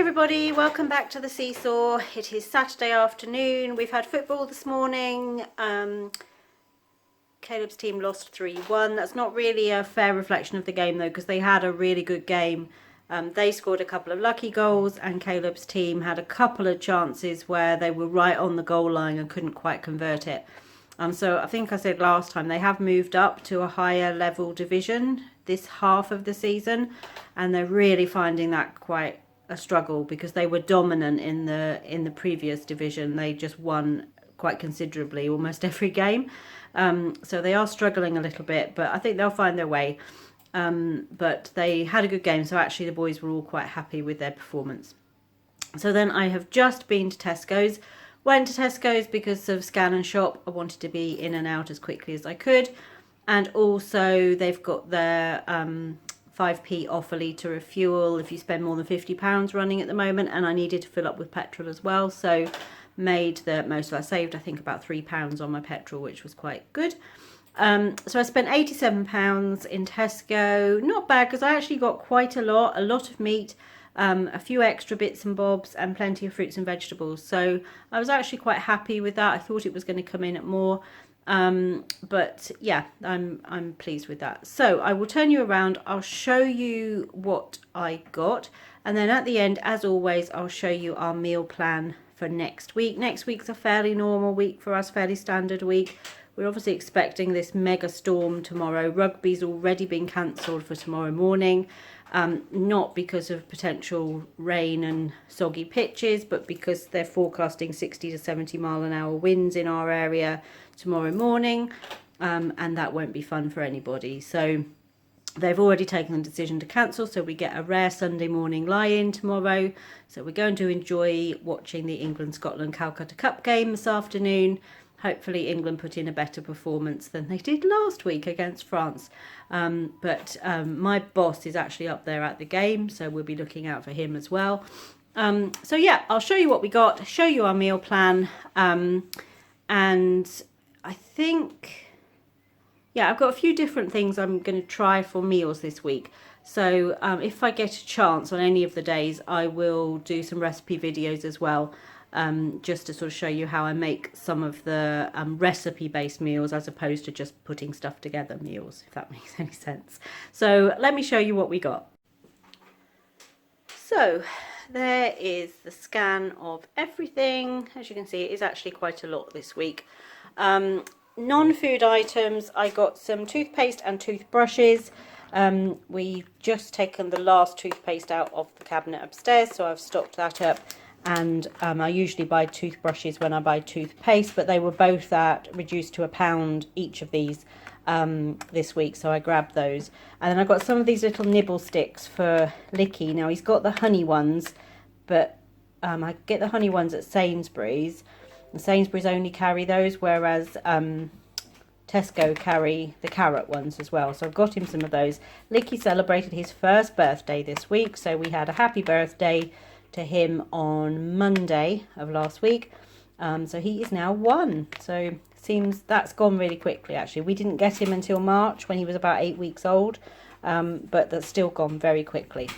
everybody, welcome back to the Seesaw. It is Saturday afternoon. We've had football this morning. Caleb's team lost 3-1. That's not really a fair reflection of the game though, because they had a really good game. They scored a couple of lucky goals and Caleb's team had a couple of chances where they were right on the goal line and couldn't quite convert it. So I think I said last time they have moved up to a higher level division this half of the season, and they're really finding that quite a struggle because they were dominant in the previous division. They just won quite considerably almost every game. So they are struggling a little bit, but I think they'll find their way. But they had a good game, so actually the boys were all quite happy with their performance. So then I have just been to Tesco's. Went to Tesco's because of Scan and Shop. I wanted to be in and out as quickly as I could. And also they've got their 5p off a litre of fuel if you spend more than £50 running at the moment. And I needed to fill up with petrol as well. So made the most of it. I saved, I think, about £3 on my petrol, which was quite good. So I spent £87 in Tesco. Not bad, because I actually got quite a lot of meat, a few extra bits and bobs, and plenty of fruits and vegetables. So I was actually quite happy with that. I thought it was going to come in at more, but yeah, I'm pleased with that. So I will turn you around. I'll show you what I got, and then at the end, as always, I'll show you our meal plan for next week. Next week's a fairly normal week for us, fairly standard week. We're obviously expecting this mega storm tomorrow. Rugby's already been cancelled for tomorrow morning. Not because of potential rain and soggy pitches, but because they're forecasting 60 to 70 mile an hour winds in our area tomorrow morning, and that won't be fun for anybody. So they've already taken the decision to cancel, so we get a rare Sunday morning lie-in tomorrow. So we're going to enjoy watching the England-Scotland Calcutta Cup game this afternoon. Hopefully England put in a better performance than they did last week against France. But my boss is actually up there at the game, so we'll be looking out for him as well. So yeah, I'll show you what we got, show you our meal plan. And I think, yeah, I've got a few different things I'm going to try for meals this week. So if I get a chance on any of the days, I will do some recipe videos as well. Just to sort of show you how I make some of the recipe-based meals as opposed to just putting stuff together meals, if that makes any sense. So let me show you what we got. So there is the scan of everything. As you can see, it is actually quite a lot this week. Non-food items, I got some toothpaste and toothbrushes. We've just taken the last toothpaste out of the cabinet upstairs, so I've stocked that up. And I usually buy toothbrushes when I buy toothpaste, but they were both reduced to £1 each of these this week, so I grabbed those. And then I got some of these little nibble sticks for Licky. Now he's got the honey ones, but I get the honey ones at Sainsbury's. And Sainsbury's only carry those, whereas Tesco carry the carrot ones as well. So I've got him some of those. Licky celebrated his first birthday this week, so we had a happy birthday to him on Monday of last week. So he is now 1. So seems that's gone really quickly actually. We didn't get him until March when he was about 8 weeks old, but that's still gone very quickly.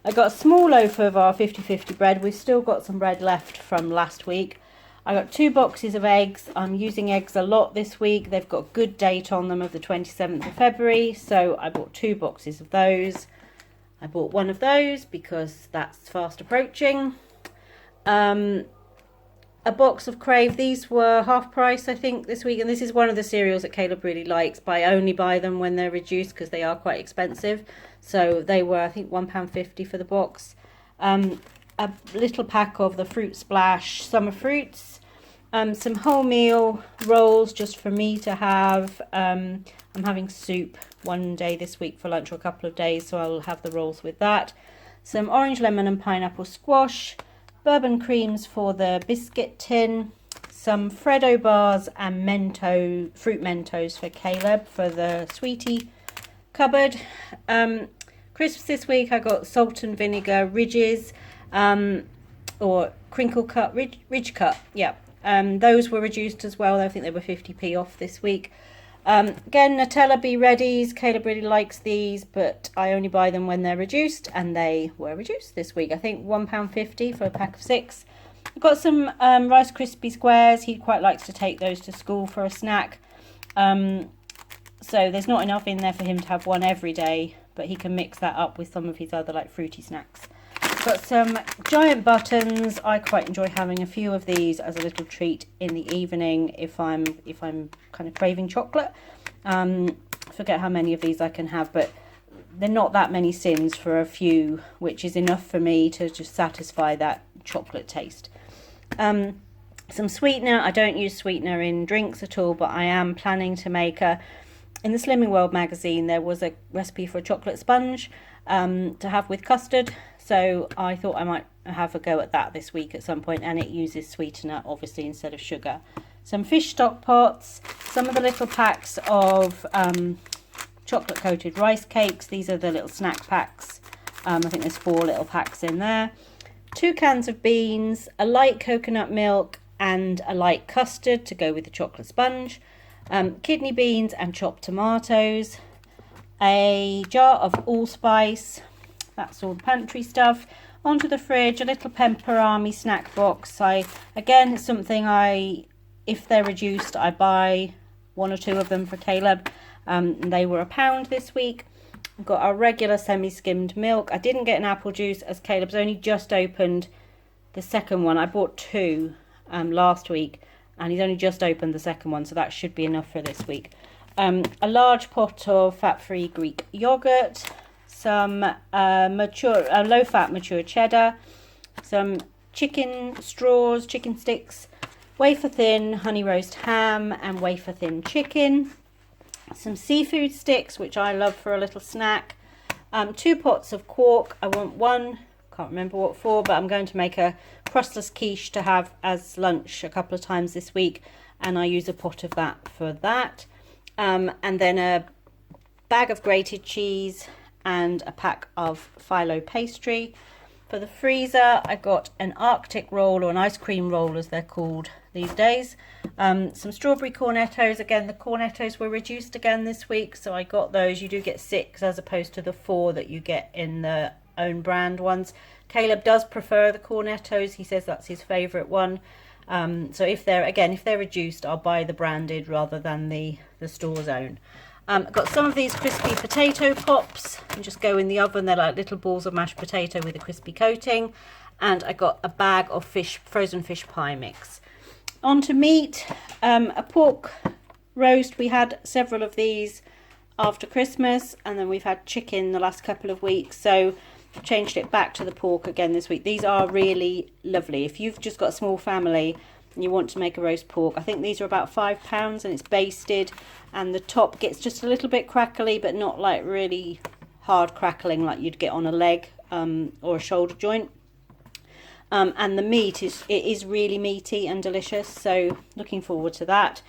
I got a small loaf of our 50/50 bread. We've still got some bread left from last week. I got 2 boxes of eggs. I'm using eggs a lot this week. They've got a good date on them of the 27th of February, so I bought 2 boxes of those. I bought one of those because that's fast approaching. A box of Crave. These were half price, I think, this week. And this is one of the cereals that Caleb really likes, but I only buy them when they're reduced because they are quite expensive. So they were, I think, £1.50 for the box. A little pack of the Fruit Splash summer fruits. Some wholemeal rolls just for me to have. I'm having soup one day this week for lunch, or a couple of days, so I'll have the rolls with that. Some orange, lemon and pineapple squash, bourbon creams for the biscuit tin, some Freddo bars and fruit Mentos for Caleb for the sweetie cupboard. Crisps this week, I got salt and vinegar ridges, or crinkle cut, ridge cut, yeah. Those were reduced as well. I think they were 50p off this week. Again, Nutella Be Readies. Caleb really likes these, but I only buy them when they're reduced, and they were reduced this week. I think £1.50 for a pack of 6. I've got some Rice Krispie squares. He quite likes to take those to school for a snack. So there's not enough in there for him to have one every day, but he can mix that up with some of his other like fruity snacks. Got some giant buttons. I quite enjoy having a few of these as a little treat in the evening if I'm kind of craving chocolate. Forget how many of these I can have, but they're not that many sins for a few, which is enough for me to just satisfy that chocolate taste. Some sweetener. I don't use sweetener in drinks at all, but I am planning to make in the Slimming World magazine there was a recipe for a chocolate sponge to have with custard. So I thought I might have a go at that this week at some point, and it uses sweetener obviously instead of sugar. Some fish stock pots, some of the little packs of chocolate coated rice cakes. These are the little snack packs. I think there's 4 little packs in there. 2 cans of beans, a light coconut milk and a light custard to go with the chocolate sponge. Kidney beans and chopped tomatoes. A jar of allspice. That's all the pantry stuff. Onto the fridge, a little Pepperami snack box. Again, it's something if they're reduced, I buy 1 or 2 of them for Caleb. They were £1 this week. I've got our regular semi-skimmed milk. I didn't get an apple juice as Caleb's only just opened the second one. I bought 2 last week, and he's only just opened the second one, so that should be enough for this week. A large pot of fat-free Greek yogurt. Some low-fat mature cheddar, some chicken straws, chicken sticks, wafer-thin honey roast ham and wafer-thin chicken, some seafood sticks, which I love for a little snack, 2 pots of quark. I want 1, can't remember what for, but I'm going to make a crustless quiche to have as lunch a couple of times this week, and I use a pot of that for that. And then a bag of grated cheese, and a pack of phyllo pastry. For the freezer, I got an Arctic roll, or an ice cream roll as they're called these days. Some strawberry cornettos. Again, the cornettos were reduced again this week, so I got those. You do get 6 as opposed to the 4 that you get in the own brand ones. Caleb does prefer the cornettos. He says that's his favourite one. So if they're reduced, I'll buy the branded rather than the store's own. I've got some of these crispy potato pops, and just go in the oven. They're like little balls of mashed potato with a crispy coating. And I got a bag of frozen fish pie mix. On to meat, a pork roast. We had several of these after Christmas, and then we've had chicken the last couple of weeks, so I've changed it back to the pork again this week. These are really lovely. If you've just got a small family and you want to make a roast pork, I think these are about £5, and it's basted, and the top gets just a little bit crackly, but not like really hard crackling like you'd get on a leg or a shoulder joint. And the meat is really meaty and delicious, so looking forward to that.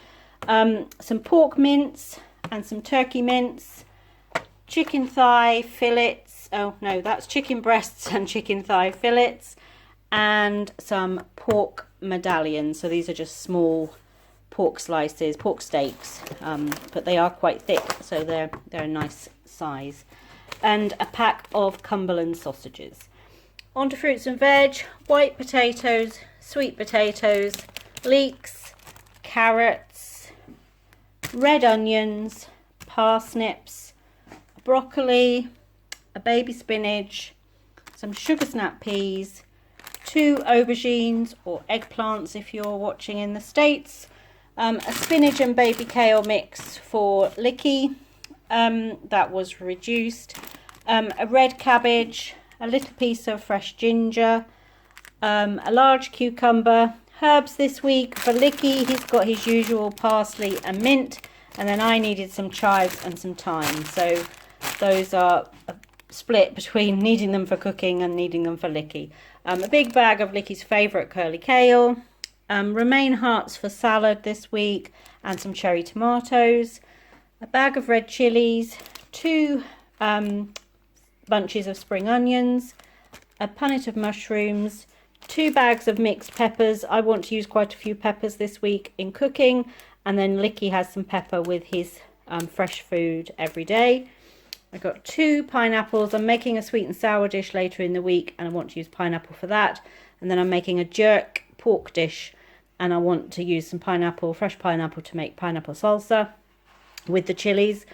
Some pork mince and some turkey mince, chicken thigh fillets. Oh no, that's chicken breasts and chicken thigh fillets, and some pork medallions. So these are just small pork slices, pork steaks, but they are quite thick, so they're a nice size. And a pack of Cumberland sausages. On to fruits and veg, white potatoes, sweet potatoes, leeks, carrots, red onions, parsnips, broccoli, a baby spinach, some sugar snap peas, 2 aubergines or eggplants if you're watching in the States, a spinach and baby kale mix for Licky, that was reduced, a red cabbage, a little piece of fresh ginger, a large cucumber. Herbs this week for Licky, he's got his usual parsley and mint, and then I needed some chives and some thyme, so those are split between needing them for cooking and needing them for Licky. A big bag of Licky's favourite curly kale, romaine hearts for salad this week, and some cherry tomatoes, a bag of red chilies, 2 bunches of spring onions, a punnet of mushrooms, 2 bags of mixed peppers. I want to use quite a few peppers this week in cooking, And then Licky has some pepper with his fresh food every day. I've got 2 pineapples. I'm making a sweet and sour dish later in the week, and I want to use pineapple for that. And then I'm making a jerk pork dish, and I want to use some pineapple, fresh pineapple, to make pineapple salsa with the chilies.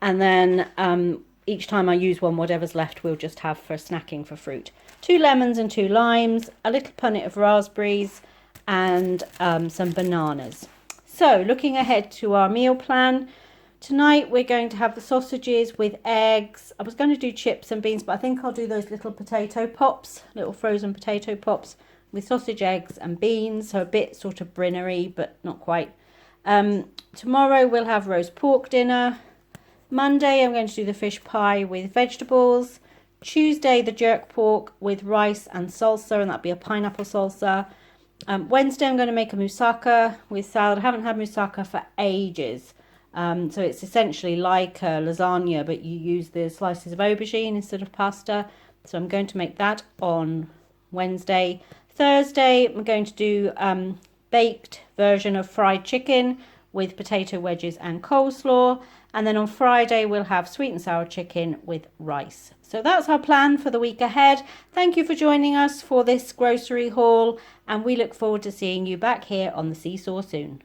And then each time I use one, whatever's left we'll just have for snacking for fruit. 2 lemons and 2 limes, a little punnet of raspberries, and some bananas. So looking ahead to our meal plan, tonight we're going to have the sausages with eggs. I was going to do chips and beans, but I think I'll do those little potato pops, little frozen potato pops with sausage, eggs and beans. So a bit sort of brinnery, but not quite. Tomorrow we'll have roast pork dinner. Monday I'm going to do the fish pie with vegetables. Tuesday the jerk pork with rice and salsa, and that'll be a pineapple salsa. Wednesday I'm going to make a moussaka with salad. I haven't had moussaka for ages. So it's essentially like a lasagna, but you use the slices of aubergine instead of pasta. So I'm going to make that on Wednesday. Thursday I'm going to do baked version of fried chicken with potato wedges and coleslaw. And then on Friday we'll have sweet and sour chicken with rice. So that's our plan for the week ahead. Thank you for joining us for this grocery haul, and we look forward to seeing you back here on the SeeSaw soon.